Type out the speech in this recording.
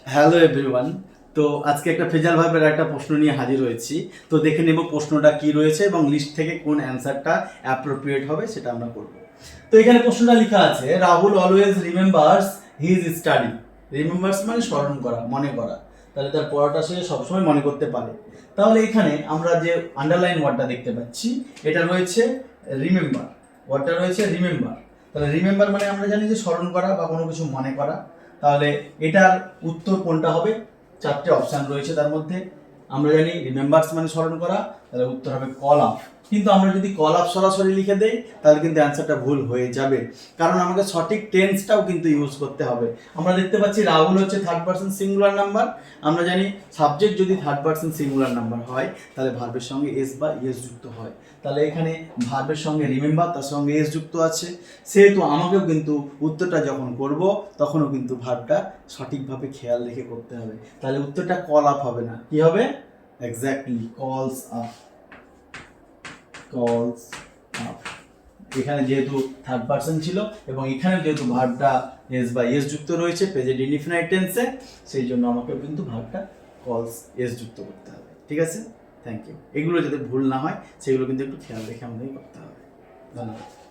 Hello everyone. তো আজকে একটা ফ্রেজাল ভার্বের একটা প্রশ্ন নিয়ে হাজির হয়েছি। তো দেখে নেব প্রশ্নটা কি রয়েছে এবং লিস্ট থেকে কোন অ্যান্সারটা অ্যাপ্রোপ্রিয়েট হবে সেটা আমরা করব। তো এখানে প্রশ্নটা লেখা আছে, Rahul always remembers his study. Remembers মানে স্মরণ করা, মনে করা। তাহলে তার পড়াটা সে সবসময় মনে করতে পারে। তাহলে এখানে আমরা যে আন্ডারলাইন ওয়ার্ডটা দেখতে পাচ্ছি, এটা রয়েছে রিমেম্বার। ওয়ার্ডটা রয়েছে রিমেম্বার। তাহলে রিমেম্বার মানে আমরা জানি যে স্মরণ করা বা কোনো কিছু মনে করা। তাহলে এটার উত্তর কোনটা হবে? চারটে অপশান রয়েছে তার মধ্যে। আমরা জানি রিমেম্বার্স মানে স্মরণ করা, তাহলে উত্তর হবে কল আপ। কিন্তু আমরা যদি কল আপ সরাসরি লিখে দেই তাহলে কিন্তু অ্যান্সারটা ভুল হয়ে যাবে, কারণ আমাকে সঠিক টেন্সটাও কিন্তু ইউজ করতে হবে। আমরা দেখতে পাচ্ছি রাহুল হচ্ছে থার্ড পারসন সিঙ্গুলার নাম্বার। আমরা জানি সাবজেক্ট যদি থার্ড পারসন সিঙ্গুলার নাম্বার হয় তাহলে ভার্বের সঙ্গে এস বা ইএস যুক্ত হয়। তাহলে এখানে ভার্বের সঙ্গে রিমেম্বার, তার সঙ্গে এস যুক্ত আছে, সেহেতু আমাকেও কিন্তু উত্তরটা যখন করব তখনও কিন্তু ভার্বটা সঠিকভাবে খেয়াল রেখে করতে হবে। তাহলে উত্তরটা কল আপ হবে না, কি হবে? এক্স্যাক্টলি কলস আপ। কলস আপ। এখানে যেহেতু থার্ড পারসন ছিল এবং এখানে যেহেতু ভার্বটা এস বা এস যুক্ত রয়েছে প্রেজেন্ট ইনডিফিনাইট টেন্সে, সেই জন্য আমাকে কিন্তু ভার্বটা কলস এস যুক্ত করতে হবে। ঠিক আছে, থ্যাংক ইউ। এগুলো যাতে ভুল না হয় সেগুলো কিন্তু একটু খেয়াল রেখে আমাদের করতে হবে। ধন্যবাদ।